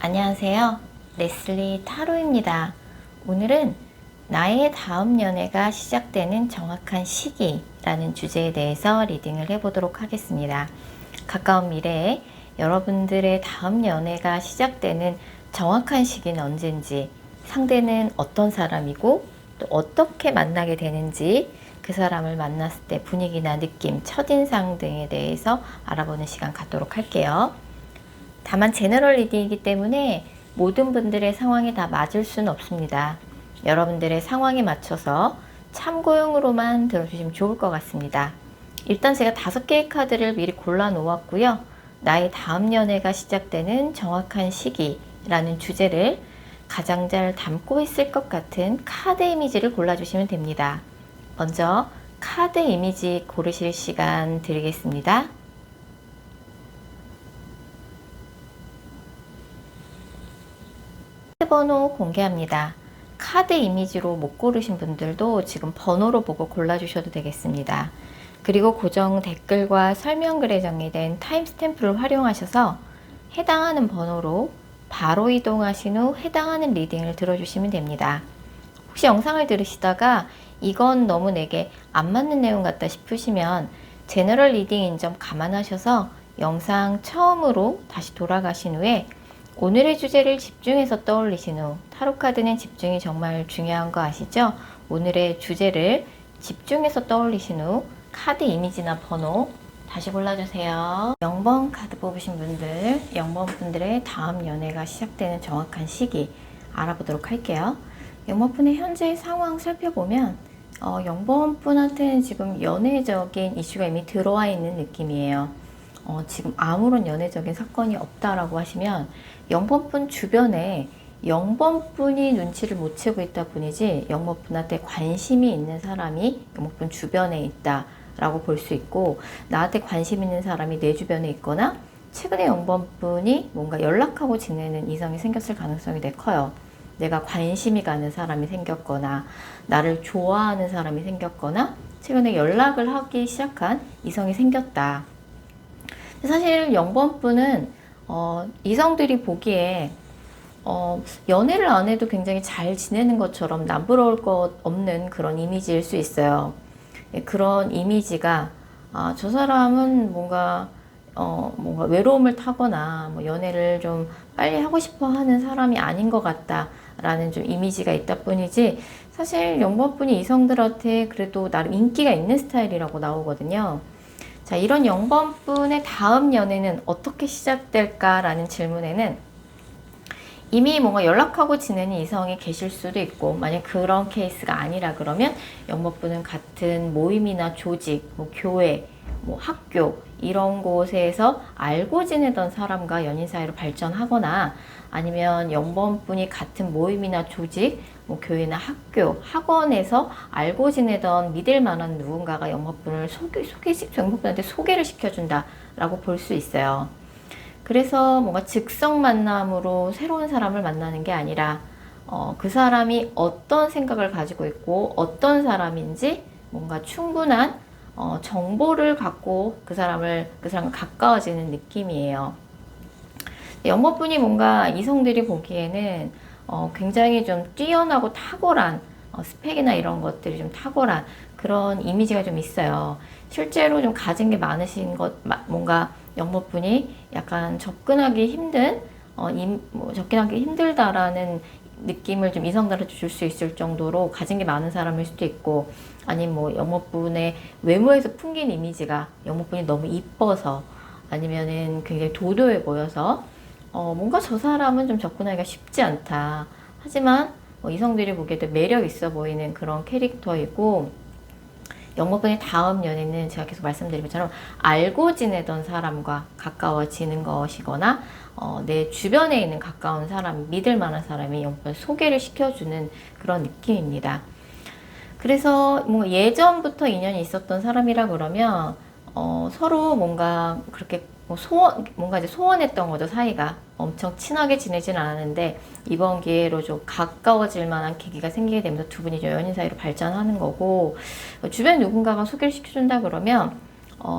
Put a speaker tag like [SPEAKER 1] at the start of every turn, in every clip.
[SPEAKER 1] 안녕하세요. 레슬리 타로입니다. 오늘은 나의 다음 연애가 시작되는 정확한 시기라는 주제에 대해서 리딩을 해보도록 하겠습니다. 가까운 미래에 여러분들의 다음 연애가 시작되는 정확한 시기는 언젠지, 상대는 어떤 사람이고 또 어떻게 만나게 되는지, 그 사람을 만났을 때 분위기나 느낌, 첫인상 등에 대해서 알아보는 시간 갖도록 할게요. 다만 제너럴 리딩이기 때문에 모든 분들의 상황이 다 맞을 수는 없습니다. 여러분들의 상황에 맞춰서 참고용으로만 들어주시면 좋을 것 같습니다. 일단 제가 5개의 카드를 미리 골라 놓았고요. 나의 다음 연애가 시작되는 정확한 시기라는 주제를 가장 잘 담고 있을 것 같은 카드 이미지를 골라주시면 됩니다. 먼저 카드 이미지 고르실 시간 드리겠습니다. 카드 번호 공개합니다. 카드 이미지로 못 고르신 분들도 지금 번호로 보고 골라주셔도 되겠습니다. 그리고 고정 댓글과 설명글에 정리된 타임스탬프를 활용하셔서 해당하는 번호로 바로 이동하신 후 해당하는 리딩을 들어주시면 됩니다. 혹시 영상을 들으시다가 이건 너무 내게 안 맞는 내용 같다 싶으시면 제너럴 리딩인 점 감안하셔서 영상 처음으로 다시 돌아가신 후에 오늘의 주제를 집중해서 떠올리신 후, 타로카드는 집중이 정말 중요한 거 아시죠? 오늘의 주제를 집중해서 떠올리신 후 카드 이미지나 번호 다시 골라주세요. 0번 카드 뽑으신 분들, 0번 분들의 다음 연애가 시작되는 정확한 시기 알아보도록 할게요. 0번 분의 현재 상황 살펴보면 0번 분한테는 지금 연애적인 이슈가 이미 들어와 있는 느낌이에요. 지금 아무런 연애적인 사건이 없다라고 하시면 0번분 주변에 0번분이 눈치를 못 채고 있다 뿐이지 0번분한테 관심이 있는 사람이 0번분 주변에 있다라고 볼 수 있고, 나한테 관심 있는 사람이 내 주변에 있거나 최근에 0번분이 뭔가 연락하고 지내는 이성이 생겼을 가능성이 되게 커요. 내가 관심이 가는 사람이 생겼거나 나를 좋아하는 사람이 생겼거나 최근에 연락을 하기 시작한 이성이 생겼다. 사실 0번분은 이성들이 보기에 연애를 안 해도 굉장히 잘 지내는 것처럼 남부러울 것 없는 그런 이미지일 수 있어요. 그런 이미지가 저 사람은 뭔가 외로움을 타거나 뭐 연애를 좀 빨리 하고 싶어 하는 사람이 아닌 것 같다 라는 좀 이미지가 있다 뿐이지, 사실 0번분이 이성들한테 그래도 나름 인기가 있는 스타일이라고 나오거든요. 자, 이런 0번분의 다음 연애는 어떻게 시작될까라는 질문에는 이미 뭔가 연락하고 지내는 이성이 계실 수도 있고, 만약 그런 케이스가 아니라 그러면 0번분은 같은 모임이나 조직, 뭐 교회, 뭐 학교 이런 곳에서 알고 지내던 사람과 연인 사이로 발전하거나, 아니면 0번분이 같은 모임이나 조직, 뭐 교회나 학교, 학원에서 알고 지내던 믿을 만한 누군가가 0번분을 0번분한테 소개를 시켜준다라고 볼 수 있어요. 그래서 뭔가 즉석 만남으로 새로운 사람을 만나는 게 아니라 그 사람이 어떤 생각을 가지고 있고 어떤 사람인지 뭔가 충분한 정보를 갖고 그 사람과 가까워지는 느낌이에요. 0번분이 뭔가 이성들이 보기에는 굉장히 좀 뛰어나고 탁월한 스펙이나 이런 것들이 좀 탁월한 그런 이미지가 좀 있어요. 실제로 좀 가진 게 많으신 뭔가 0번분이 약간 접근하기 힘들다라는 느낌을 좀 이성들한테 줄 수 있을 정도로 가진 게 많은 사람일 수도 있고, 아니면 뭐 0번분의 외모에서 풍긴 이미지가 0번분이 너무 이뻐서, 아니면은 굉장히 도도해 보여서 뭔가 저 사람은 좀 접근하기가 쉽지 않다. 하지만 이성들이 보기에도 매력 있어 보이는 그런 캐릭터이고, 0번분의 다음 연애는 제가 계속 말씀드린 것처럼 알고 지내던 사람과 가까워지는 것이거나 내 주변에 있는 가까운 사람, 믿을 만한 사람이 0번분 소개를 시켜주는 그런 느낌입니다. 그래서 뭐 예전부터 인연이 있었던 사람이라 그러면 서로 뭔가 그렇게 뭔가 이제 소원했던 거죠. 사이가 엄청 친하게 지내진 않았는데 이번 기회로 좀 가까워질 만한 계기가 생기게 되면서 두 분이 좀 연인 사이로 발전하는 거고, 주변 누군가가 소개를 시켜준다 그러면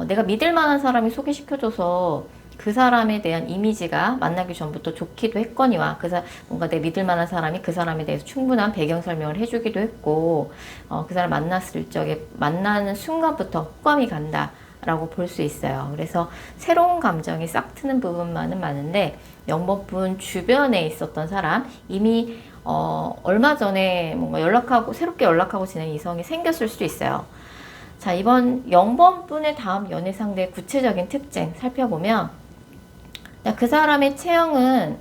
[SPEAKER 1] 내가 믿을 만한 사람이 소개시켜줘서 그 사람에 대한 이미지가 만나기 전부터 좋기도 했거니와 뭔가 내 믿을 만한 사람이 그 사람에 대해서 충분한 배경 설명을 해주기도 했고 그 사람 만났을 적에 만나는 순간부터 호감이 간다 라고 볼 수 있어요. 그래서 새로운 감정이 싹 트는 부분만은 많은데 0번분 주변에 있었던 사람 이미 얼마 전에 뭔가 새롭게 연락하고 지낸 이성이 생겼을 수도 있어요. 자, 이번 0번분의 다음 연애 상대의 구체적인 특징 살펴보면 그 사람의 체형은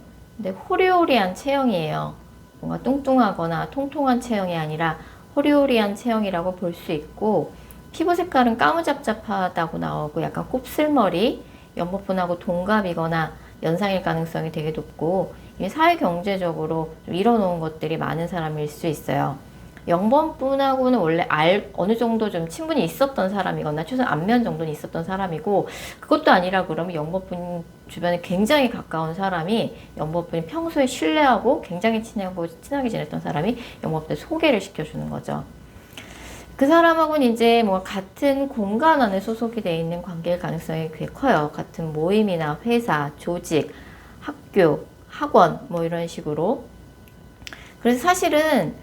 [SPEAKER 1] 호리호리한 체형이에요. 뭔가 뚱뚱하거나 통통한 체형이 아니라 호리호리한 체형이라고 볼 수 있고 피부 색깔은 까무잡잡하다고 나오고 약간 곱슬머리, 0번분하고 동갑이거나 연상일 가능성이 되게 높고 사회 경제적으로 좀 이뤄놓은 것들이 많은 사람일 수 있어요. 0번분하고는 원래 어느 정도 좀 친분이 있었던 사람이거나 최소한 안면 정도는 있었던 사람이고 그것도 아니라 그러면 0번분 주변에 굉장히 가까운 사람이 0번분이 평소에 신뢰하고 굉장히 친하게 지냈던 사람이 0번분에 소개를 시켜주는 거죠. 그 사람하고는 이제 뭐 같은 공간 안에 소속이 되어 있는 관계일 가능성이 꽤 커요. 같은 모임이나 회사, 조직, 학교, 학원 뭐 이런 식으로. 그래서 사실은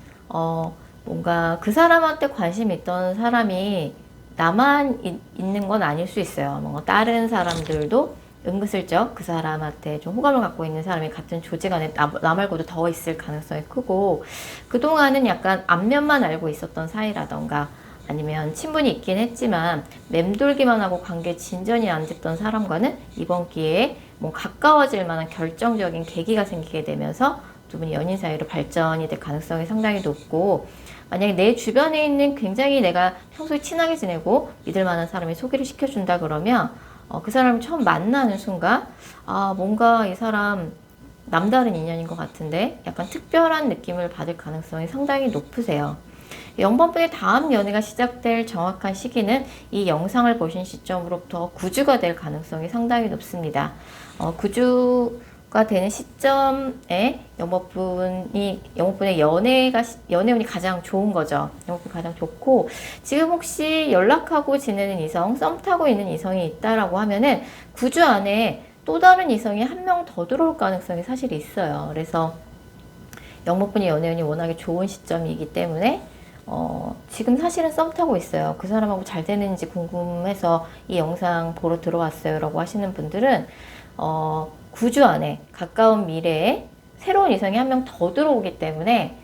[SPEAKER 1] 뭔가 그 사람한테 관심이 있던 사람이 나만 있는 건 아닐 수 있어요. 뭔가 다른 사람들도 은근슬쩍 그 사람한테 좀 호감을 갖고 있는 사람이 같은 조직 안에 나 말고도 더 있을 가능성이 크고 그동안은 약간 앞면만 알고 있었던 사이라던가 아니면 친분이 있긴 했지만 맴돌기만 하고 관계 진전이 안 됐던 사람과는 이번 기회에 뭐 가까워질 만한 결정적인 계기가 생기게 되면서 두 분이 연인 사이로 발전이 될 가능성이 상당히 높고 만약에 내 주변에 있는 굉장히 내가 평소에 친하게 지내고 믿을 만한 사람이 소개를 시켜준다 그러면 그 사람을 처음 만나는 순간 뭔가 이 사람 남다른 인연인 것 같은데 약간 특별한 느낌을 받을 가능성이 상당히 높으세요. 0번분의 다음 연애가 시작될 정확한 시기는 이 영상을 보신 시점으로부터 9주가 될 가능성이 상당히 높습니다. 9주가 되는 시점에 0번분의 연애운이 가장 좋은 거죠. 0번분이 가장 좋고 지금 혹시 연락하고 지내는 이성, 썸 타고 있는 이성이 있다라고 하면은 9주 안에 또 다른 이성이 한 명 더 들어올 가능성이 사실 있어요. 그래서 0번분의 연애운이 워낙에 좋은 시점이기 때문에 지금 사실은 썸 타고 있어요. 그 사람하고 잘 되는지 궁금해서 이 영상 보러 들어왔어요 라고 하시는 분들은 9주 안에 가까운 미래에 새로운 이성이 한 명 더 들어오기 때문에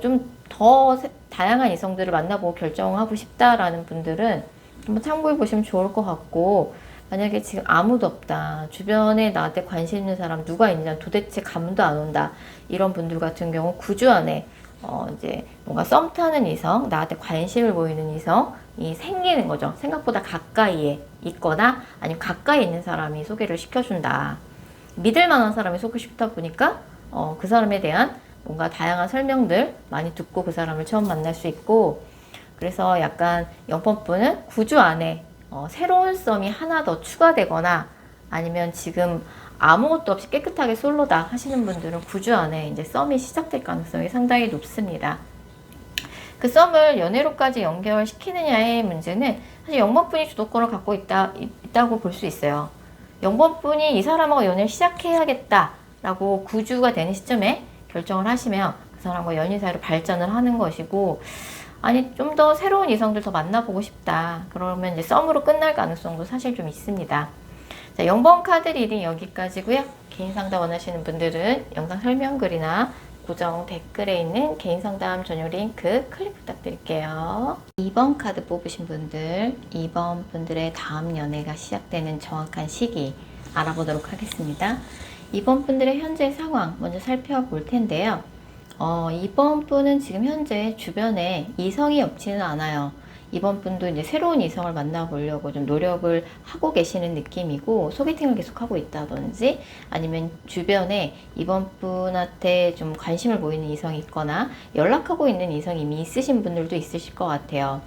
[SPEAKER 1] 좀 더 다양한 이성들을 만나보고 결정하고 싶다라는 분들은 한번 참고해 보시면 좋을 것 같고 만약에 지금 아무도 없다 주변에 나한테 관심 있는 사람 누가 있냐 도대체 감도 안 온다 이런 분들 같은 경우 9주 안에 이제 뭔가 썸 타는 이성, 나한테 관심을 보이는 이성이 생기는 거죠. 생각보다 가까이에 있거나 아니면 가까이 있는 사람이 소개를 시켜준다. 믿을 만한 사람이 소개시키다 보니까 그 사람에 대한 뭔가 다양한 설명들 많이 듣고 그 사람을 처음 만날 수 있고 그래서 약간 0번분은 9주 안에 새로운 썸이 하나 더 추가되거나 아니면 지금 아무것도 없이 깨끗하게 솔로다 하시는 분들은 9주 안에 이제 썸이 시작될 가능성이 상당히 높습니다. 그 썸을 연애로까지 연결시키느냐의 문제는 사실 0번분이 주도권을 갖고 있다고 볼 수 있어요. 0번분이 이 사람하고 연애를 시작해야겠다라고 9주가 되는 시점에 결정을 하시면 그 사람과 연인 사이로 발전을 하는 것이고 아니 좀 더 새로운 이성들 더 만나보고 싶다 그러면 이제 썸으로 끝날 가능성도 사실 좀 있습니다. 자, 0번 카드 리딩 여기까지고요. 개인 상담 원하시는 분들은 영상 설명글이나 고정 댓글에 있는 개인 상담 전용 링크 클릭 부탁드릴게요. 2번 카드 뽑으신 분들, 2번 분들의 다음 연애가 시작되는 정확한 시기 알아보도록 하겠습니다. 2번 분들의 현재 상황 먼저 살펴볼 텐데요. 2번 분은 지금 현재 주변에 이성이 없지는 않아요. 이번 분도 이제 새로운 이성을 만나보려고 좀 노력을 하고 계시는 느낌이고 소개팅을 계속하고 있다든지 아니면 주변에 이번 분한테 좀 관심을 보이는 이성이 있거나 연락하고 있는 이성이 이미 있으신 분들도 있으실 것 같아요.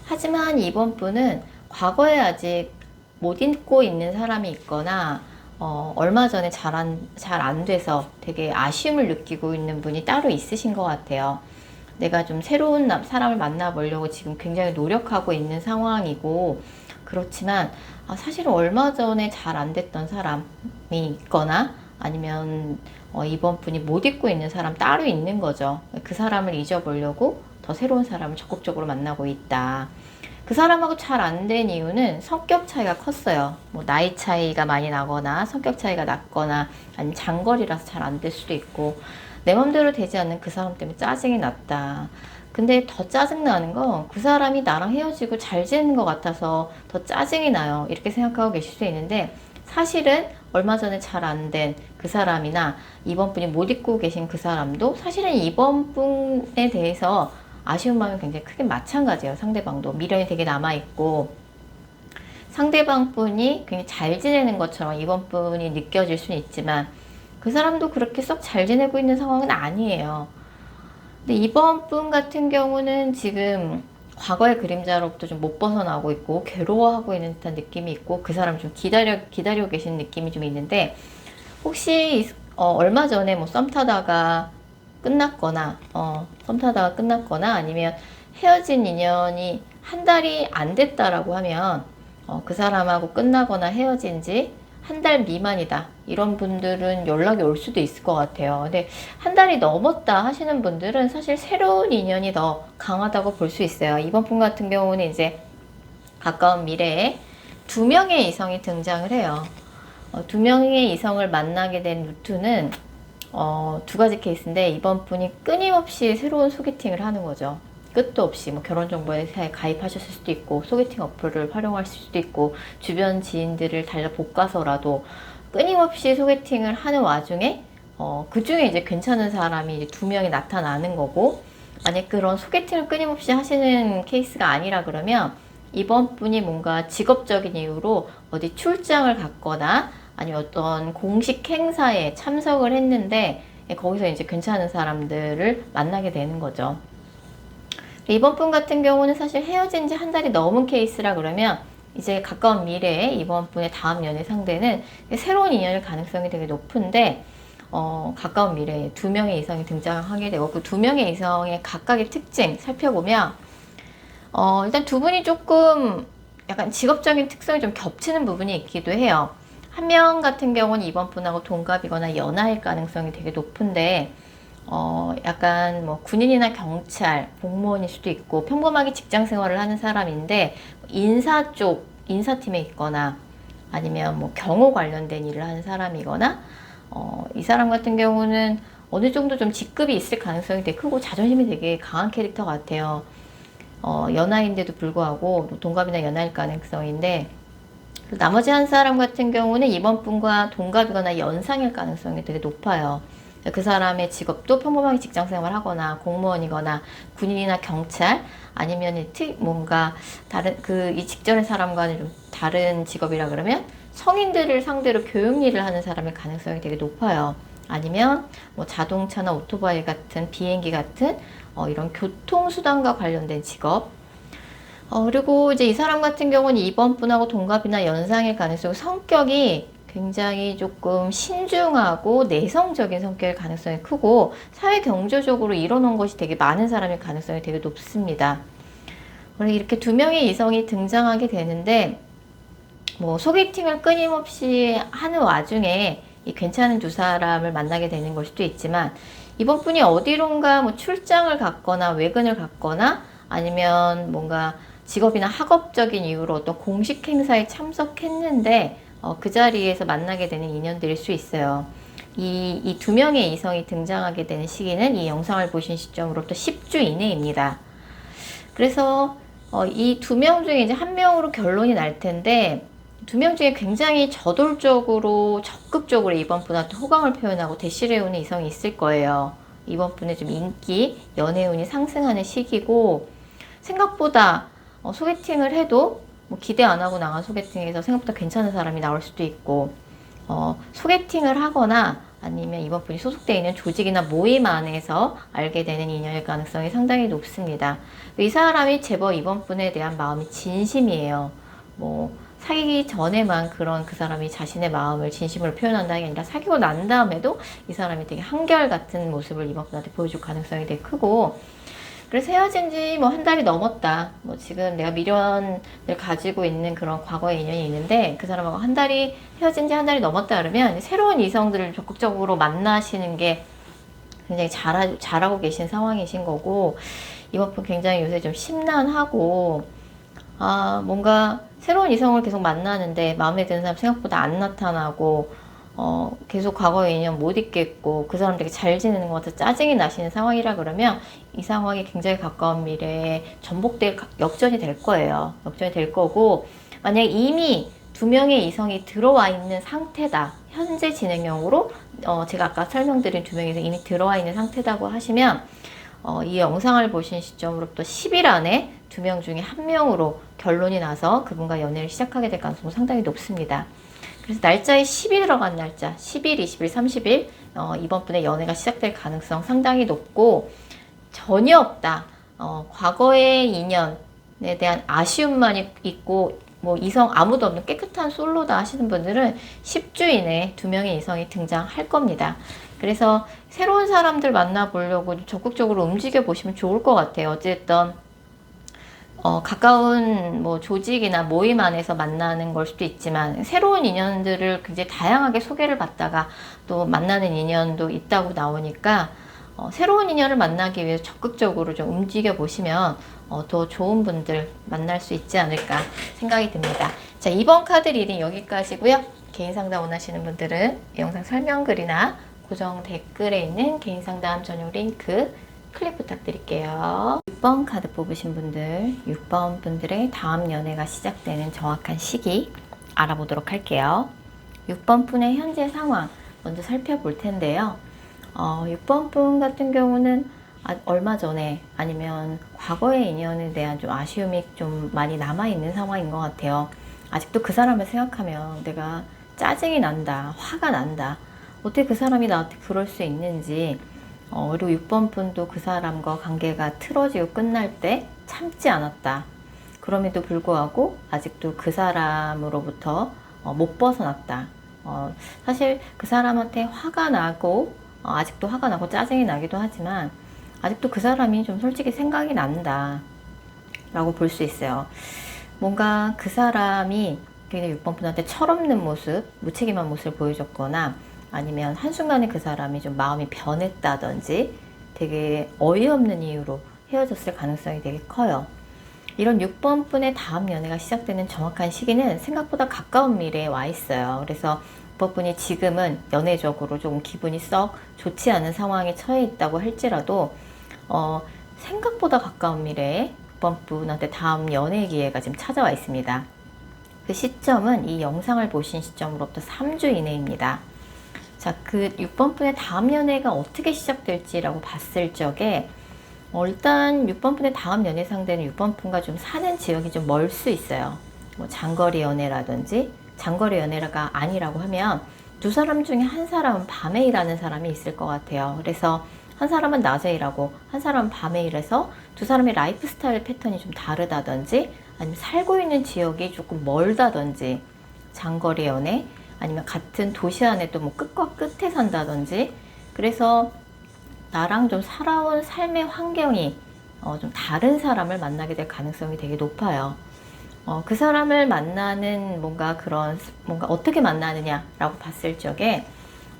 [SPEAKER 1] 하지만 이번 분은 과거에 아직 못 잊고 있는 사람이 있거나 얼마 전에 잘 안 돼서 되게 아쉬움을 느끼고 있는 분이 따로 있으신 것 같아요. 내가 좀 새로운 사람을 만나보려고 지금 굉장히 노력하고 있는 상황이고 그렇지만 사실은 얼마 전에 잘 안 됐던 사람이 있거나 아니면 이번 분이 못 잊고 있는 사람 따로 있는 거죠. 그 사람을 잊어보려고 더 새로운 사람을 적극적으로 만나고 있다. 그 사람하고 잘 안 된 이유는 성격 차이가 컸어요. 뭐 나이 차이가 많이 나거나 성격 차이가 났거나 아니면 장거리라서 잘 안 될 수도 있고 내 맘대로 되지 않는 그 사람 때문에 짜증이 났다. 근데 더 짜증나는 건 그 사람이 나랑 헤어지고 잘 지내는 것 같아서 더 짜증이 나요. 이렇게 생각하고 계실 수 있는데 사실은 얼마 전에 잘 안 된 그 사람이나 이번 분이 못 잊고 계신 그 사람도 사실은 이번 분에 대해서 아쉬운 마음이 굉장히 크게 마찬가지예요. 상대방도 미련이 되게 남아있고 상대방 분이 굉장히 잘 지내는 것처럼 이번 분이 느껴질 수는 있지만 그 사람도 그렇게 썩 잘 지내고 있는 상황은 아니에요. 근데 이번 분 같은 경우는 지금 과거의 그림자로부터 좀 못 벗어나고 있고 괴로워하고 있는 듯한 느낌이 있고 그 사람 좀 기다리고 계신 느낌이 좀 있는데 혹시 얼마 전에 뭐 썸 타다가 끝났거나 아니면 헤어진 인연이 한 달이 안 됐다라고 하면 그 사람하고 끝나거나 헤어진 지 한 달 미만이다 이런 분들은 연락이 올 수도 있을 것 같아요. 근데 한 달이 넘었다 하시는 분들은 사실 새로운 인연이 더 강하다고 볼 수 있어요. 이번 분 같은 경우는 이제 가까운 미래에 2명의 이성이 등장을 해요. 2명의 이성을 만나게 된 루트는 2가지 케이스인데 이번 분이 끊임없이 새로운 소개팅을 하는 거죠. 끝도 없이 뭐 결혼정보회사에 가입하셨을 수도 있고 소개팅 어플을 활용하실 수도 있고 주변 지인들을 달려 볶아서라도 끊임없이 소개팅을 하는 와중에 그 중에 이제 괜찮은 사람이 이제 2명이 나타나는 거고 만약 그런 소개팅을 끊임없이 하시는 케이스가 아니라 그러면 이번 분이 뭔가 직업적인 이유로 어디 출장을 갔거나 아니면 어떤 공식 행사에 참석을 했는데 거기서 이제 괜찮은 사람들을 만나게 되는 거죠. 이번 분 같은 경우는 사실 헤어진 지 한 달이 넘은 케이스라 그러면 이제 가까운 미래에 이번 분의 다음 연애 상대는 새로운 인연일 가능성이 되게 높은데 가까운 미래에 2명의 이성이 등장하게 되고 그 2명의 이성의 각각의 특징 살펴보면 일단 두 분이 조금 약간 직업적인 특성이 좀 겹치는 부분이 있기도 해요. 한 명 같은 경우는 이번 분하고 동갑이거나 연하일 가능성이 되게 높은데 약간 뭐 군인이나 경찰, 공무원일 수도 있고 평범하게 직장 생활을 하는 사람인데 인사팀에 있거나 아니면 뭐 경호 관련된 일을 하는 사람이거나 이 사람 같은 경우는 어느 정도 좀 직급이 있을 가능성이 되게 크고 자존심이 되게 강한 캐릭터 같아요. 연하인데도 불구하고 동갑이나 연하일 가능성인데 나머지 한 사람 같은 경우는 이번 분과 동갑이거나 연상일 가능성이 되게 높아요. 그 사람의 직업도 평범하게 직장 생활을 하거나 공무원이거나 군인이나 경찰 아니면 뭔가 다른 이 직전의 사람과는 좀 다른 직업이라 그러면 성인들을 상대로 교육 일을 하는 사람의 가능성이 되게 높아요. 아니면 뭐 자동차나 오토바이 같은 비행기 같은 이런 교통수단과 관련된 직업. 그리고 이제 이 사람 같은 경우는 이번 분하고 동갑이나 연상일 가능성이 성격이 굉장히 조금 신중하고 내성적인 성격일 가능성이 크고 사회 경제적으로 이뤄놓은 것이 되게 많은 사람일 가능성이 되게 높습니다. 이렇게 2명의 이성이 등장하게 되는데 뭐 소개팅을 끊임없이 하는 와중에 이 괜찮은 2사람을 만나게 되는 걸 수도 있지만 이번 분이 어디론가 뭐 출장을 갔거나 외근을 갔거나 아니면 뭔가 직업이나 학업적인 이유로 어떤 공식 행사에 참석했는데 그 자리에서 만나게 되는 인연들일 수 있어요. 이 2명의 이성이 등장하게 되는 시기는 이 영상을 보신 시점으로부터 10주 이내입니다. 그래서 이 2명 중에 이제 1명으로 결론이 날 텐데 2명 중에 굉장히 저돌적으로 적극적으로 이번 분한테 호감을 표현하고 대시를 해오는 이성이 있을 거예요. 이번 분의 좀 인기, 연애운이 상승하는 시기고 생각보다 소개팅을 해도 뭐 기대 안 하고 나간 소개팅에서 생각보다 괜찮은 사람이 나올 수도 있고 소개팅을 하거나 아니면 이번 분이 소속되어 있는 조직이나 모임 안에서 알게 되는 인연일 가능성이 상당히 높습니다. 이 사람이 제법 이번 분에 대한 마음이 진심이에요. 뭐 사귀기 전에만 그 사람이 자신의 마음을 진심으로 표현한다는 게 아니라 사귀고 난 다음에도 이 사람이 되게 한결같은 모습을 이번 분한테 보여줄 가능성이 되게 크고 그래서 헤어진 지 뭐 한 달이 넘었다. 뭐 지금 내가 미련을 가지고 있는 그런 과거의 인연이 있는데 그 사람하고 한 달이 헤어진 지 한 달이 넘었다 그러면 새로운 이성들을 적극적으로 만나시는 게 굉장히 잘하고 계신 상황이신 거고, 이번 분 굉장히 요새 좀 심란하고, 뭔가 새로운 이성을 계속 만나는데 마음에 드는 사람 생각보다 안 나타나고, 계속 과거의 인연 못 잊겠고, 그 사람 되게 잘 지내는 것 같아서 짜증이 나시는 상황이라 그러면 이 상황이 굉장히 가까운 미래에 역전이 될 거예요. 역전이 될 거고, 만약에 이미 두 명의 이성이 들어와 있는 상태다. 현재 진행형으로 제가 아까 설명드린 두 명의 이성이 이미 들어와 있는 상태다고 하시면 이 영상을 보신 시점으로부터 10일 안에 두 명 중에 한 명으로 결론이 나서 그분과 연애를 시작하게 될 가능성이 상당히 높습니다. 그래서 날짜에 10이 들어간 날짜, 10일, 20일, 30일 이번 분의 연애가 시작될 가능성 상당히 높고, 전혀 없다. 과거의 인연에 대한 아쉬움만 있고 뭐 이성 아무도 없는 깨끗한 솔로다 하시는 분들은 10주 이내에 두 명의 이성이 등장할 겁니다. 그래서 새로운 사람들 만나보려고 적극적으로 움직여 보시면 좋을 것 같아요. 어쨌든 가까운 뭐 조직이나 모임 안에서 만나는 걸 수도 있지만 새로운 인연들을 굉장히 다양하게 소개를 받다가 또 만나는 인연도 있다고 나오니까 새로운 인연을 만나기 위해서 적극적으로 좀 움직여 보시면 더 좋은 분들 만날 수 있지 않을까 생각이 듭니다. 자, 이번 카드 리딩 여기까지고요. 개인 상담 원하시는 분들은 영상 설명글이나 고정 댓글에 있는 개인 상담 전용 링크 클릭 부탁드릴게요. 6번 카드 뽑으신 분들, 6번 분들의 다음 연애가 시작되는 정확한 시기 알아보도록 할게요. 6번 분의 현재 상황 먼저 살펴볼 텐데요. 6번 분 같은 경우는 얼마 전에 아니면 과거의 인연에 대한 좀 아쉬움이 좀 많이 남아있는 상황인 것 같아요. 아직도 그 사람을 생각하면 내가 짜증이 난다, 화가 난다. 어떻게 그 사람이 나한테 그럴 수 있는지, 그리고 6번 분도 그 사람과 관계가 틀어지고 끝날 때 참지 않았다. 그럼에도 불구하고 아직도 그 사람으로부터 못 벗어났다. 사실 그 사람한테 화가 나고 아직도 화가 나고 짜증이 나기도 하지만 아직도 그 사람이 좀 솔직히 생각이 난다 라고 볼 수 있어요. 뭔가 그 사람이 굉장히 6번 분한테 철없는 모습, 무책임한 모습을 보여줬거나 아니면 한순간에 그 사람이 좀 마음이 변했다든지 되게 어이없는 이유로 헤어졌을 가능성이 되게 커요. 이런 6번 분의 다음 연애가 시작되는 정확한 시기는 생각보다 가까운 미래에 와 있어요. 그래서 6번 분이 지금은 연애적으로 조금 기분이 썩 좋지 않은 상황에 처해 있다고 할지라도 생각보다 가까운 미래에 6번 분한테 다음 연애 기회가 지금 찾아와 있습니다. 그 시점은 이 영상을 보신 시점으로부터 3주 이내입니다. 자, 그 6번 분의 다음 연애가 어떻게 시작될지라고 봤을 적에 일단 6번 분의 다음 연애 상대는 6번 분과 좀 사는 지역이 좀 멀 수 있어요. 뭐 장거리 연애라든지, 장거리 연애가 아니라고 하면 두 사람 중에 한 사람은 밤에 일하는 사람이 있을 것 같아요. 그래서 한 사람은 낮에 일하고 한 사람은 밤에 일해서 두 사람의 라이프 스타일 패턴이 좀 다르다든지, 아니면 살고 있는 지역이 조금 멀다든지, 장거리 연애, 아니면 같은 도시 안에 또 뭐 끝과 끝에 산다든지, 그래서 나랑 좀 살아온 삶의 환경이 좀 다른 사람을 만나게 될 가능성이 되게 높아요. 그 사람을 만나는 뭔가 어떻게 만나느냐라고 봤을 적에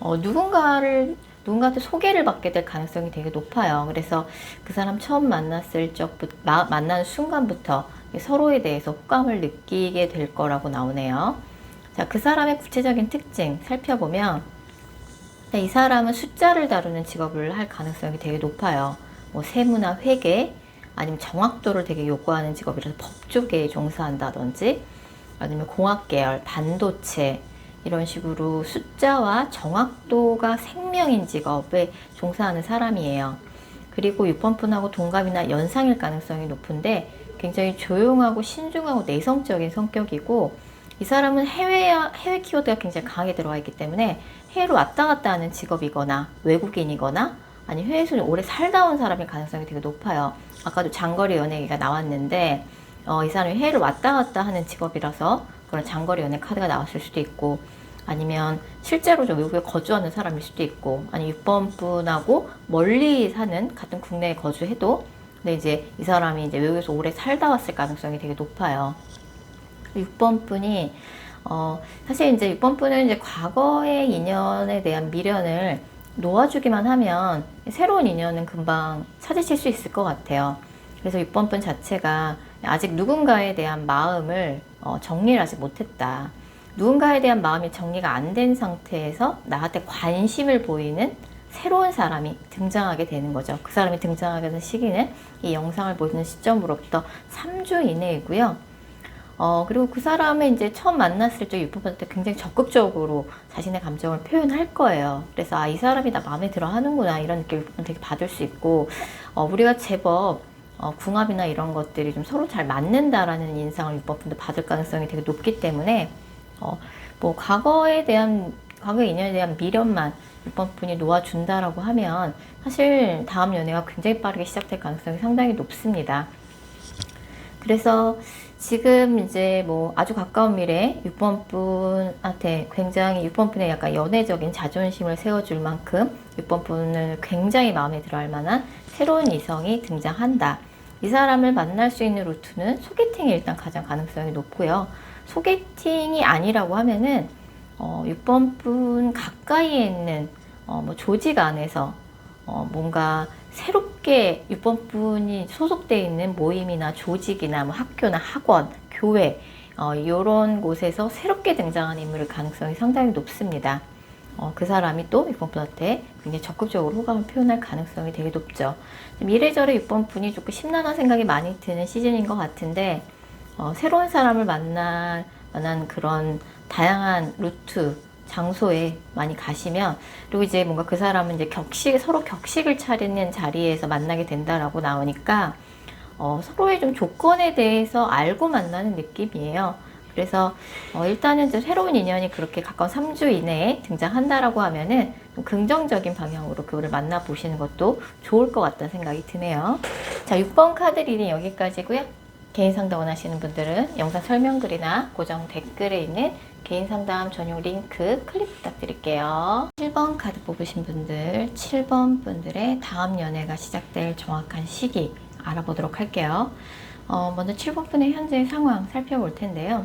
[SPEAKER 1] 누군가한테 소개를 받게 될 가능성이 되게 높아요. 그래서 그 사람 처음 만나는 순간부터 서로에 대해서 호감을 느끼게 될 거라고 나오네요. 자, 그 사람의 구체적인 특징 살펴보면 이 사람은 숫자를 다루는 직업을 할 가능성이 되게 높아요. 뭐 세무나 회계, 아니면 정확도를 되게 요구하는 직업이라서 법 쪽에 종사한다든지, 아니면 공학 계열, 반도체 이런 식으로 숫자와 정확도가 생명인 직업에 종사하는 사람이에요. 그리고 6번 분하고 동갑이나 연상일 가능성이 높은데 굉장히 조용하고 신중하고 내성적인 성격이고, 이 사람은 해외 키워드가 굉장히 강하게 들어가 있기 때문에 해외로 왔다 갔다 하는 직업이거나 외국인이거나 아니면 해외에서 오래 살다 온 사람일 가능성이 되게 높아요. 아까도 장거리 연애 얘기가 나왔는데 이 사람이 해외를 왔다 갔다 하는 직업이라서 그런 장거리 연애 카드가 나왔을 수도 있고, 아니면 실제로 좀 외국에 거주하는 사람일 수도 있고, 아니면 6번 분하고 멀리 사는, 같은 국내에 거주해도 근데 이제 이 사람이 이제 외국에서 오래 살다 왔을 가능성이 되게 높아요. 6번 분이 사실 이제 6번 분은 이제 과거의 인연에 대한 미련을 놓아주기만 하면 새로운 인연은 금방 찾으실 수 있을 것 같아요. 그래서 6번 분 자체가 아직 누군가에 대한 마음을 정리를 아직 못했다. 누군가에 대한 마음이 정리가 안 된 상태에서 나한테 관심을 보이는 새로운 사람이 등장하게 되는 거죠. 그 사람이 등장하게 되는 시기는 이 영상을 보는 시점으로부터 3주 이내이고요. 그리고 그 사람을 이제 처음 만났을 때 6번한테 굉장히 적극적으로 자신의 감정을 표현할 거예요. 그래서 이 사람이 나 마음에 들어 하는구나 이런 느낌을 되게 받을 수 있고, 우리가 제법 궁합이나 이런 것들이 좀 서로 잘 맞는다라는 인상을 6번 분도 받을 가능성이 되게 높기 때문에 뭐 과거의 인연에 대한 미련만 6번 분이 놓아준다라고 하면 사실 다음 연애가 굉장히 빠르게 시작될 가능성이 상당히 높습니다. 그래서 지금 이제 뭐 아주 가까운 미래에 6번 분한테 굉장히 6번 분의 약간 연애적인 자존심을 세워줄 만큼 6번 분을 굉장히 마음에 들어 할 만한 새로운 이성이 등장한다. 이 사람을 만날 수 있는 루트는 소개팅이 일단 가장 가능성이 높고요. 소개팅이 아니라고 하면은 6번 분 가까이에 있는 뭐 조직 안에서 뭔가 새롭게 6번 분이 소속되어 있는 모임이나 조직이나 뭐 학교나 학원, 교회 이런 곳에서 새롭게 등장하는 인물의 가능성이 상당히 높습니다. 그 사람이 또 6번 분한테 굉장히 적극적으로 호감을 표현할 가능성이 되게 높죠. 이래저래 6번 분이 조금 심란한 생각이 많이 드는 시즌인 것 같은데 새로운 사람을 만날 만한 그런 다양한 루트, 장소에 많이 가시면, 그리고 이제 뭔가 그 사람은 이제 서로 격식을 차리는 자리에서 만나게 된다라고 나오니까 서로의 좀 조건에 대해서 알고 만나는 느낌이에요. 그래서 일단은 이제 새로운 인연이 그렇게 가까운 3주 이내에 등장한다라고 하면은 좀 긍정적인 방향으로 그거를 만나보시는 것도 좋을 것 같다는 생각이 드네요. 자, 6번 카드 리딩 여기까지고요. 개인 상담 원하시는 분들은 영상 설명글이나 고정 댓글에 있는 개인 상담 전용 링크 클릭 부탁드릴게요. 7번 카드 뽑으신 분들, 7번 분들의 다음 연애가 시작될 정확한 시기 알아보도록 할게요. 먼저 7번 분의 현재 상황 살펴볼 텐데요.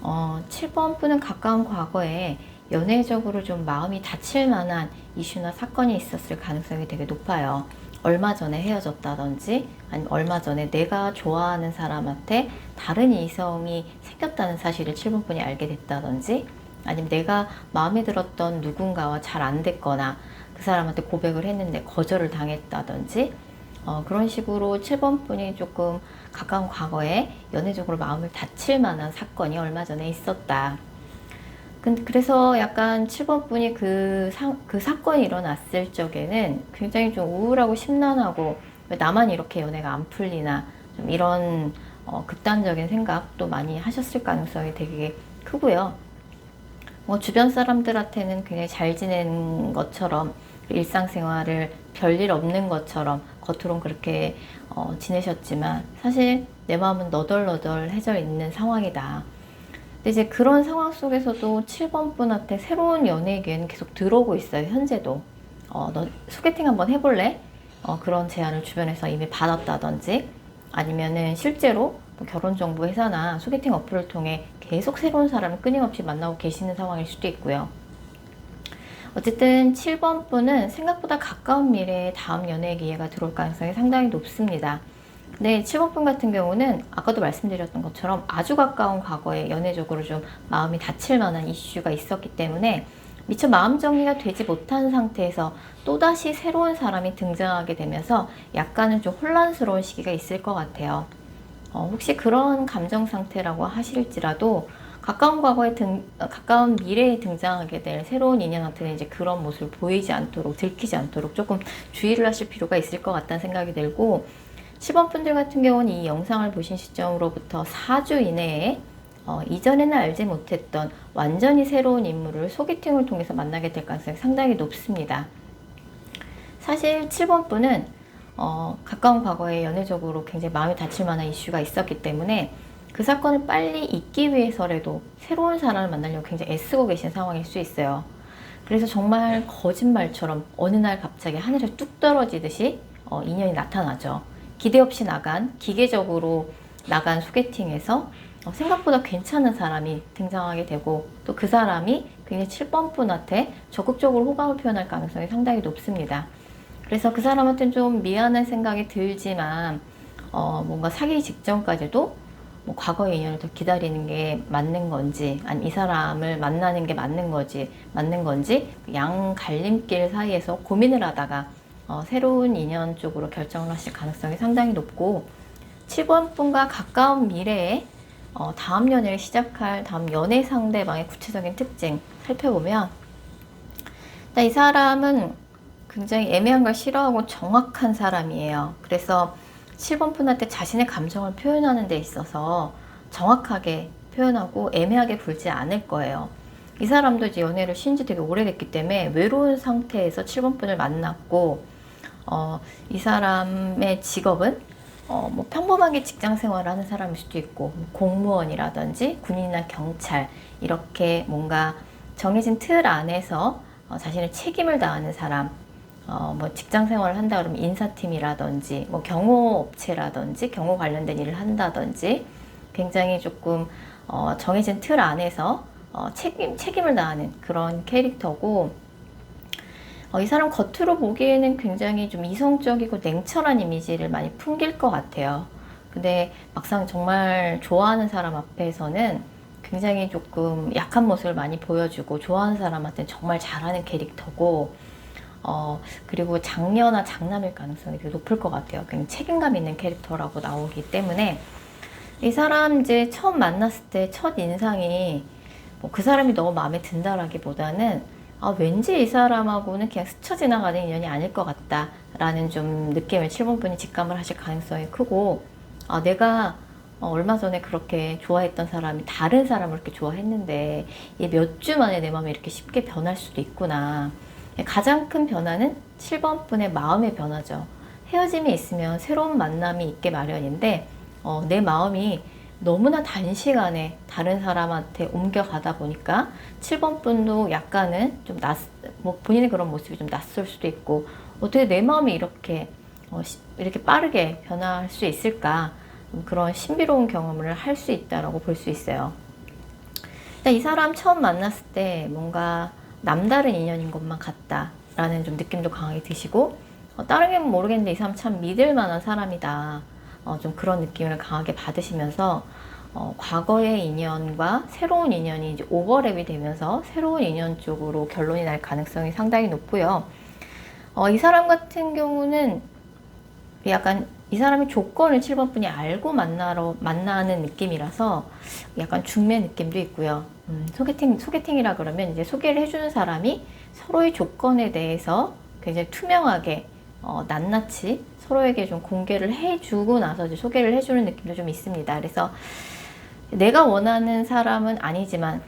[SPEAKER 1] 7번 분은 가까운 과거에 연애적으로 좀 마음이 다칠 만한 이슈나 사건이 있었을 가능성이 되게 높아요. 얼마 전에 헤어졌다든지, 아니면 얼마 전에 내가 좋아하는 사람한테 다른 이성이 생겼다는 사실을 7번 분이 알게 됐다든지, 아니면 내가 마음에 들었던 누군가와 잘 안 됐거나 그 사람한테 고백을 했는데 거절을 당했다든지, 그런 식으로 7번 분이 조금 가까운 과거에 연애적으로 마음을 다칠 만한 사건이 얼마 전에 있었다. 그래서 약간 7번 분이 그 사건이 일어났을 적에는 굉장히 좀 우울하고 심란하고, 왜 나만 이렇게 연애가 안 풀리나, 좀 이런 극단적인 생각도 많이 하셨을 가능성이 되게 크고요. 주변 사람들한테는 굉장히 잘 지낸 것처럼, 일상생활을 별일 없는 것처럼 겉으론 그렇게 지내셨지만 사실 내 마음은 너덜너덜해져 있는 상황이다. 근데 이제 그런 상황 속에서도 7번 분한테 새로운 연애의 기회는 계속 들어오고 있어요. 현재도. 너 소개팅 한번 해볼래? 그런 제안을 주변에서 이미 받았다든지, 아니면은 실제로 뭐 결혼정보회사나 소개팅 어플을 통해 계속 새로운 사람을 끊임없이 만나고 계시는 상황일 수도 있고요. 어쨌든 7번 분은 생각보다 가까운 미래에 다음 연애의 기회가 들어올 가능성이 상당히 높습니다. 네, 7번 분 같은 경우는 아까도 말씀드렸던 것처럼 아주 가까운 과거에 연애적으로 좀 마음이 다칠 만한 이슈가 있었기 때문에 미처 마음 정리가 되지 못한 상태에서 또다시 새로운 사람이 등장하게 되면서 약간은 좀 혼란스러운 시기가 있을 것 같아요. 혹시 그런 감정 상태라고 하실지라도 가까운 미래에 등장하게 될 새로운 인연한테는 이제 그런 모습을 보이지 않도록, 들키지 않도록 조금 주의를 하실 필요가 있을 것 같다는 생각이 들고, 10번 분들 같은 경우는 이 영상을 보신 시점으로부터 4주 이내에 이전에는 알지 못했던 완전히 새로운 인물을 소개팅을 통해서 만나게 될 가능성이 상당히 높습니다. 사실 7번 분은 가까운 과거에 연애적으로 굉장히 마음이 다칠 만한 이슈가 있었기 때문에 그 사건을 빨리 잊기 위해서라도 새로운 사람을 만나려고 굉장히 애쓰고 계신 상황일 수 있어요. 그래서 정말 거짓말처럼 어느 날 갑자기 하늘에 뚝 떨어지듯이 인연이 나타나죠. 기대 없이 나간, 기계적으로 나간 소개팅에서 생각보다 괜찮은 사람이 등장하게 되고, 또 그 사람이 굉장히 7번 분한테 적극적으로 호감을 표현할 가능성이 상당히 높습니다. 그래서 그 사람한테는 좀 미안한 생각이 들지만 뭔가 사귀기 직전까지도 뭐 과거의 인연을 더 기다리는 게 맞는 건지, 아니 이 사람을 만나는 게 맞는 건지 양 갈림길 사이에서 고민을 하다가 새로운 인연 쪽으로 결정을 하실 가능성이 상당히 높고, 7번 분과 가까운 미래에 다음 연애를 시작할 다음 연애 상대방의 구체적인 특징 살펴보면, 일단 이 사람은 굉장히 애매한 걸 싫어하고 정확한 사람이에요. 그래서 7번 분한테 자신의 감정을 표현하는 데 있어서 정확하게 표현하고 애매하게 굴지 않을 거예요. 이 사람도 이제 연애를 쉰 지 되게 오래됐기 때문에 외로운 상태에서 7번 분을 만났고, 이 사람의 직업은 뭐 평범하게 직장 생활을 하는 사람일 수도 있고, 공무원이라든지 군인이나 경찰, 이렇게 뭔가 정해진 틀 안에서 자신의 책임을 다하는 사람, 뭐 직장 생활을 한다 그러면 인사팀이라든지 뭐 경호업체라든지 경호 관련된 일을 한다든지 굉장히 조금 정해진 틀 안에서 책임을 다하는 그런 캐릭터고, 이 사람 겉으로 보기에는 굉장히 좀 이성적이고 냉철한 이미지를 많이 풍길 것 같아요. 근데 막상 정말 좋아하는 사람 앞에서는 굉장히 조금 약한 모습을 많이 보여주고, 좋아하는 사람한테는 정말 잘하는 캐릭터고, 그리고 장녀나 장남일 가능성이 되게 높을 것 같아요. 굉장히 책임감 있는 캐릭터라고 나오기 때문에, 이 사람 이제 처음 만났을 때 첫 인상이 뭐 그 사람이 너무 마음에 든다라기보다는 왠지 이 사람하고는 그냥 스쳐 지나가는 인연이 아닐 것 같다 라는 좀 느낌을 7번 분이 직감을 하실 가능성이 크고, 내가 얼마 전에 그렇게 좋아했던 사람이 다른 사람을 이렇게 좋아했는데 몇 주 만에 내 마음이 이렇게 쉽게 변할 수도 있구나. 가장 큰 변화는 7번 분의 마음의 변화죠. 헤어짐이 있으면 새로운 만남이 있게 마련인데, 내 마음이 너무나 단시간에 다른 사람한테 옮겨가다 보니까 7번 분도 약간은 좀 뭐 본인의 그런 모습이 좀 낯설 수도 있고, 어떻게 내 마음이 이렇게 빠르게 변할 수 있을까, 그런 신비로운 경험을 할 수 있다라고 볼 수 있어요. 일단 이 사람 처음 만났을 때 뭔가 남다른 인연인 것만 같다라는 좀 느낌도 강하게 드시고, 다른 게 모르겠는데 이 사람 참 믿을 만한 사람이다, 좀 그런 느낌을 강하게 받으시면서 과거의 인연과 새로운 인연이 이제 오버랩이 되면서 새로운 인연 쪽으로 결론이 날 가능성이 상당히 높고요. 이 사람 같은 경우는 약간 이 사람이 조건을 7번 분이 알고 만나는 느낌이라서 약간 중매 느낌도 있고요. 소개팅이라 그러면 이제 소개를 해주는 사람이 서로의 조건에 대해서 굉장히 투명하게 낱낱이 서로에게 좀 공개를 해주고 나서 이제 소개를 해주는 느낌도 좀 있습니다. 그래서 내가 원하는 사람은 아니지만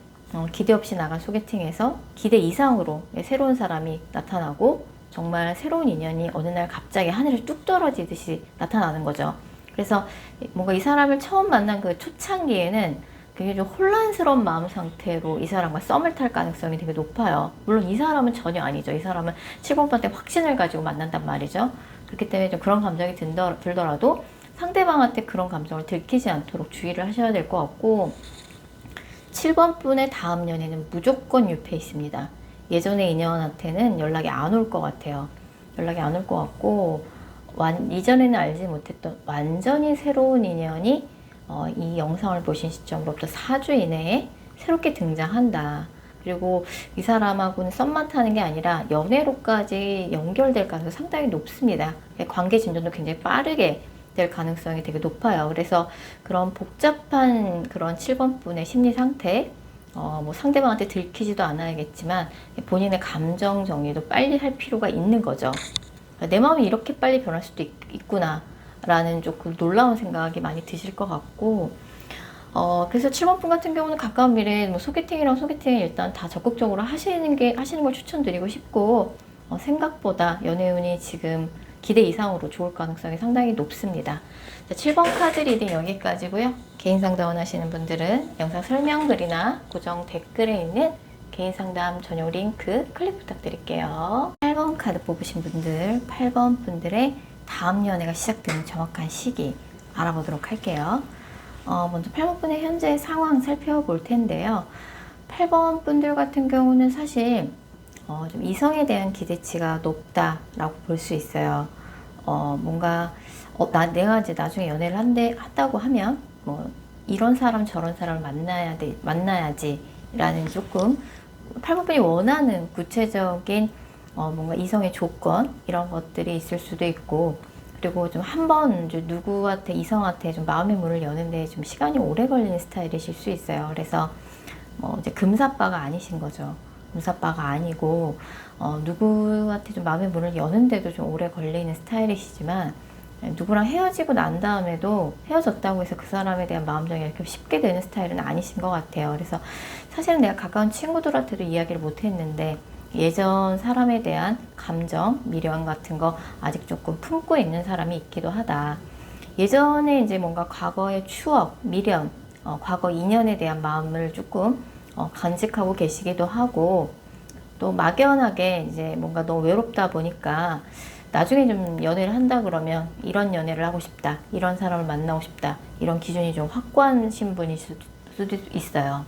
[SPEAKER 1] 기대 없이 나간 소개팅에서 기대 이상으로 새로운 사람이 나타나고, 정말 새로운 인연이 어느 날 갑자기 하늘에 뚝 떨어지듯이 나타나는 거죠. 그래서 뭔가 이 사람을 처음 만난 그 초창기에는 굉장히 좀 혼란스러운 마음 상태로 이 사람과 썸을 탈 가능성이 되게 높아요. 물론 이 사람은 전혀 아니죠. 이 사람은 7번한테 확신을 가지고 만난단 말이죠. 그렇기 때문에 좀 그런 감정이 들더라도 상대방한테 그런 감정을 들키지 않도록 주의를 하셔야 될 것 같고, 7번 분의 다음 연애는 무조건 유패 있습니다. 예전의 인연한테는 연락이 안 올 것 같아요. 연락이 안 올 것 같고, 이전에는 알지 못했던 완전히 새로운 인연이 이 영상을 보신 시점으로부터 4주 이내에 새롭게 등장한다. 그리고 이 사람하고는 썸만 타는 게 아니라 연애로까지 연결될 가능성이 상당히 높습니다. 관계 진전도 굉장히 빠르게 될 가능성이 되게 높아요. 그래서 그런 복잡한 그런 7번 분의 심리 상태, 뭐 상대방한테 들키지도 않아야겠지만 본인의 감정 정리도 빨리 할 필요가 있는 거죠. 내 마음이 이렇게 빨리 변할 수도 있구나 라는 조금 놀라운 생각이 많이 드실 것 같고, 그래서 7번 분 같은 경우는 가까운 미래에 뭐 소개팅이랑 소개팅 일단 다 적극적으로 하시는 걸 추천드리고 싶고, 생각보다 연애운이 지금 기대 이상으로 좋을 가능성이 상당히 높습니다. 자, 7번 카드 리딩 여기까지고요. 개인 상담 원하시는 분들은 영상 설명글이나 고정 댓글에 있는 개인 상담 전용 링크 클릭 부탁드릴게요. 8번 카드 뽑으신 분들, 8번 분들의 다음 연애가 시작되는 정확한 시기 알아보도록 할게요. 먼저 8번 분의 현재 상황 살펴볼 텐데요. 8번 분들 같은 경우는 사실 좀 이성에 대한 기대치가 높다라고 볼 수 있어요. 뭔가 내가 이제 나중에 연애를 한다고 하면 뭐 이런 사람 저런 사람을 만나야지라는 조금 8번 분이 원하는 구체적인 뭔가 이성의 조건 이런 것들이 있을 수도 있고, 그리고 좀 한번 누구한테 이성한테 좀 마음의 문을 여는데 좀 시간이 오래 걸리는 스타일이실 수 있어요. 그래서 뭐 이제 금사빠가 아니신 거죠. 금사빠가 아니고 누구한테 좀 마음의 문을 여는데도 좀 오래 걸리는 스타일이시지만, 누구랑 헤어지고 난 다음에도 헤어졌다고 해서 그 사람에 대한 마음 정리가 이렇게 쉽게 되는 스타일은 아니신 것 같아요. 그래서 사실은 내가 가까운 친구들한테도 이야기를 못 했는데 예전 사람에 대한 감정, 미련 같은 거 아직 조금 품고 있는 사람이 있기도 하다. 예전에 이제 뭔가 과거의 추억, 미련, 과거 인연에 대한 마음을 조금 간직하고 계시기도 하고, 또 막연하게 이제 뭔가 너무 외롭다 보니까 나중에 좀 연애를 한다 그러면 이런 연애를 하고 싶다, 이런 사람을 만나고 싶다, 이런 기준이 좀 확고하신 분일 수도 있어요.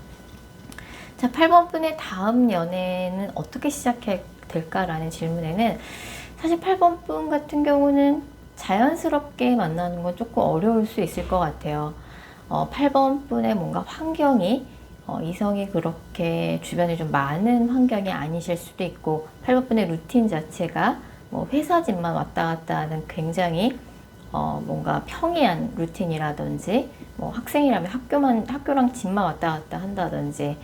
[SPEAKER 1] 자, 8번 분의 다음 연애는 어떻게 시작해야 될까라는 질문에는 사실 8번 분 같은 경우는 자연스럽게 만나는 건 조금 어려울 수 있을 것 같아요. 8번 분의 뭔가 환경이 이성이 그렇게 주변에 좀 많은 환경이 아니실 수도 있고, 8번 분의 루틴 자체가 뭐 회사 집만 왔다 갔다 하는 굉장히 뭔가 평이한 루틴이라든지, 뭐 학생이라면 학교랑 집만 왔다 갔다 한다든지,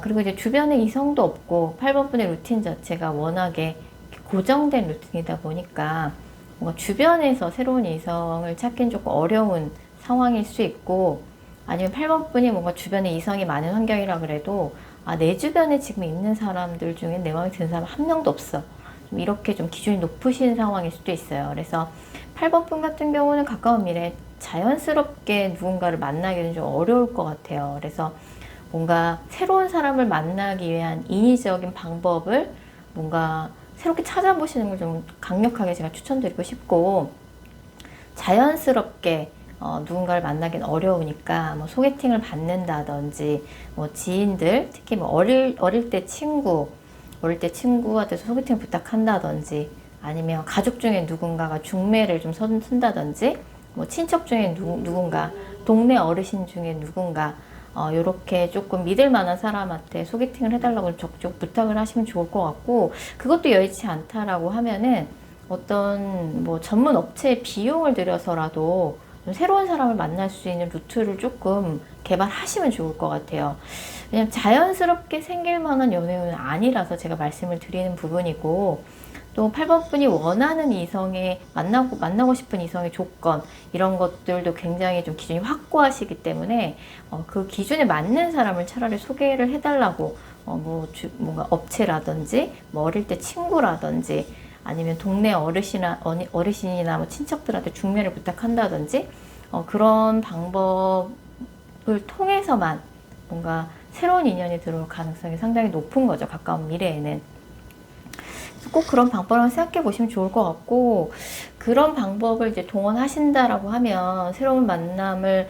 [SPEAKER 1] 그리고 이제 주변에 이성도 없고 8번 분의 루틴 자체가 워낙에 고정된 루틴이다 보니까 뭔가 주변에서 새로운 이성을 찾기는 조금 어려운 상황일 수 있고, 아니면 8번 분이 뭔가 주변에 이성이 많은 환경이라 그래도 내 주변에 지금 있는 사람들 중에 내 마음에 드는 사람 한 명도 없어, 좀 이렇게 좀 기준이 높으신 상황일 수도 있어요. 그래서 8번 분 같은 경우는 가까운 미래에 자연스럽게 누군가를 만나기는 좀 어려울 것 같아요. 그래서 뭔가 새로운 사람을 만나기 위한 인위적인 방법을 뭔가 새롭게 찾아보시는 걸 좀 강력하게 제가 추천드리고 싶고, 자연스럽게 누군가를 만나긴 어려우니까 뭐 소개팅을 받는다든지, 뭐 지인들, 특히 뭐 어릴 때 친구한테 소개팅 부탁한다든지, 아니면 가족 중에 누군가가 중매를 좀 쓴다든지, 뭐 친척 중에 누군가, 동네 어르신 중에 누군가, 요렇게 조금 믿을 만한 사람한테 소개팅을 해달라고 적극 부탁을 하시면 좋을 것 같고, 그것도 여의치 않다라고 하면은 어떤 뭐 전문 업체에 비용을 들여서라도 좀 새로운 사람을 만날 수 있는 루트를 조금 개발하시면 좋을 것 같아요. 왜냐면 자연스럽게 생길 만한 연애운은 아니라서 제가 말씀을 드리는 부분이고, 또 8번 분이 원하는 이성의 만나고 싶은 이성의 조건, 이런 것들도 굉장히 좀 기준이 확고하시기 때문에 그 기준에 맞는 사람을 차라리 소개를 해달라고 뭔가 업체라든지 뭐 어릴 때 친구라든지, 아니면 동네 어르신이나 뭐 친척들한테 중매를 부탁한다든지, 그런 방법을 통해서만 뭔가 새로운 인연이 들어올 가능성이 상당히 높은 거죠, 가까운 미래에는. 꼭 그런 방법을 생각해 보시면 좋을 것 같고, 그런 방법을 이제 동원하신다라고 하면, 새로운 사람을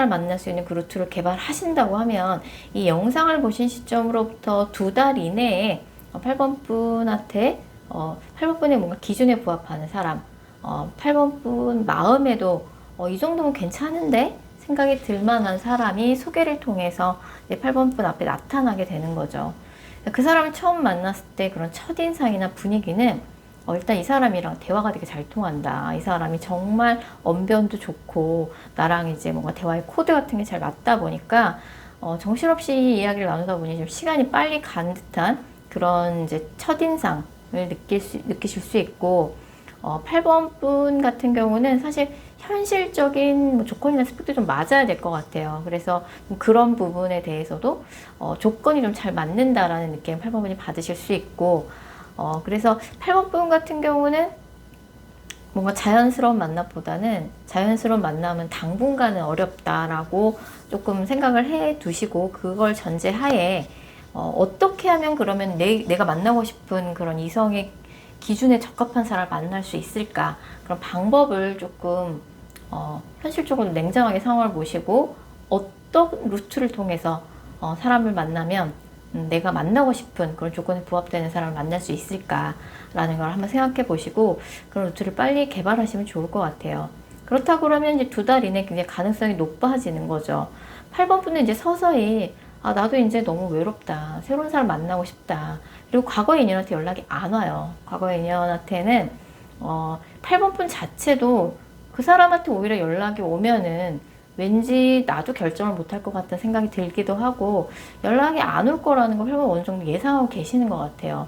[SPEAKER 1] 만날 수 있는 그 루트를 개발하신다고 하면, 이 영상을 보신 시점으로부터 2달 이내에 8번 분한테 8번 분의 뭔가 기준에 부합하는 사람, 8번 분 마음에도 이 정도면 괜찮은데 생각이 들 만한 사람이 소개를 통해서 8번 분 앞에 나타나게 되는 거죠. 그 사람을 처음 만났을 때 그런 첫인상이나 분위기는 일단 이 사람이랑 대화가 되게 잘 통한다, 이 사람이 정말 언변도 좋고 나랑 이제 뭔가 대화의 코드 같은 게 잘 맞다 보니까 정신없이 이야기를 나누다 보니 좀 시간이 빨리 간 듯한 그런 이제 첫인상을 느끼실 수 있고, 8번 분 같은 경우는 사실 현실적인 뭐 조건이나 스펙도 좀 맞아야 될 것 같아요. 그래서 그런 부분에 대해서도 조건이 좀 잘 맞는다라는 느낌 8번 분이 받으실 수 있고, 그래서 8번 분 같은 경우는 뭔가 자연스러운 만남은 당분간은 어렵다라고 조금 생각을 해 두시고, 그걸 전제하에 어떻게 하면 그러면 내가 만나고 싶은 그런 이성의 기준에 적합한 사람을 만날 수 있을까? 그런 방법을 조금 현실적으로 냉정하게 상황을 보시고 어떤 루트를 통해서 사람을 만나면 내가 만나고 싶은 그런 조건에 부합되는 사람을 만날 수 있을까라는 걸 한번 생각해 보시고 그런 루트를 빨리 개발하시면 좋을 것 같아요. 그렇다고 그러면 이제 2달 이내 굉장히 가능성이 높아지는 거죠. 8번 분은 이제 서서히 나도 이제 너무 외롭다. 새로운 사람 만나고 싶다. 그리고 과거의 인연한테 연락이 안 와요. 과거의 인연한테는 8번 분 자체도 그 사람한테 오히려 연락이 오면은 왠지 나도 결정을 못할 것 같다는 생각이 들기도 하고 연락이 안 올 거라는 걸 8번 어느 정도 예상하고 계시는 것 같아요.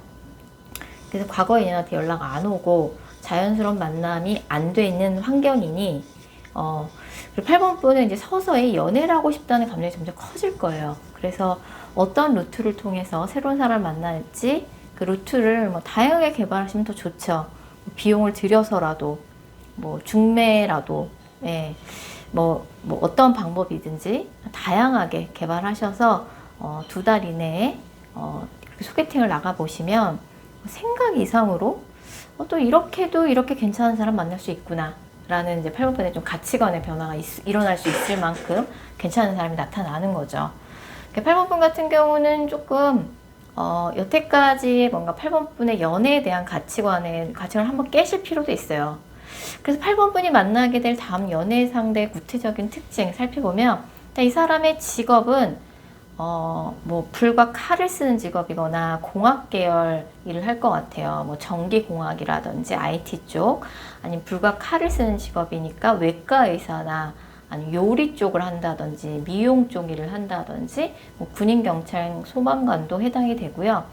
[SPEAKER 1] 그래서 과거의 인연한테 연락 안 오고 자연스러운 만남이 안 돼 있는 환경이니 그리고 8번 분은 이제 서서히 연애를 하고 싶다는 감정이 점점 커질 거예요. 그래서 어떤 루트를 통해서 새로운 사람을 만날지 그 루트를 뭐 다양하게 개발하시면 더 좋죠. 비용을 들여서라도 뭐 중매라도 예. 뭐 어떤 방법이든지 다양하게 개발하셔서 2달 이내에 소개팅을 나가 보시면 생각 이상으로 또 이렇게도 이렇게 괜찮은 사람 만날 수 있구나 라는 이제 8번분의 좀 가치관의 변화가 일어날 수 있을 만큼 괜찮은 사람이 나타나는 거죠. 8번분 같은 경우는 조금 여태까지 뭔가 8번분의 연애에 대한 가치관을 한번 깨실 필요도 있어요. 그래서 8번분이 만나게 될 다음 연애 상대의 구체적인 특징 살펴보면 이 사람의 직업은 뭐 불과 칼을 쓰는 직업이거나 공학 계열 일을 할 것 같아요. 뭐 전기공학이라든지 IT 쪽 아니면 불과 칼을 쓰는 직업이니까 외과 의사나 아니면 요리 쪽을 한다든지 미용 쪽 일을 한다든지 뭐 군인, 경찰, 소방관도 해당이 되고요.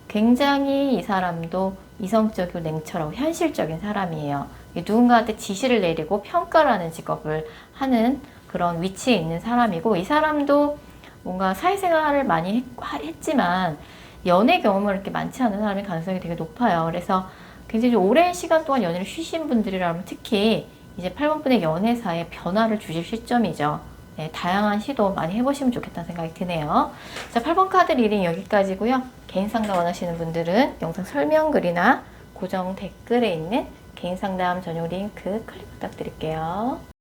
[SPEAKER 1] 굉장히 이 사람도 이성적이고 냉철하고 현실적인 사람이에요. 누군가한테 지시를 내리고 평가를 하는 직업을 하는 그런 위치에 있는 사람이고 이 사람도 뭔가 사회생활을 많이 했지만 연애 경험을 이렇게 많지 않은 사람의 가능성이 되게 높아요. 그래서 굉장히 오랜 시간 동안 연애를 쉬신 분들이라면 특히 이제 8번분의 연애사에 변화를 주실 시점이죠. 네, 다양한 시도 많이 해보시면 좋겠다는 생각이 드네요. 자, 8번 카드 리딩 여기까지고요. 개인 상담 원하시는 분들은 영상 설명글이나 고정 댓글에 있는 개인 상담 전용 링크 클릭 부탁드릴게요.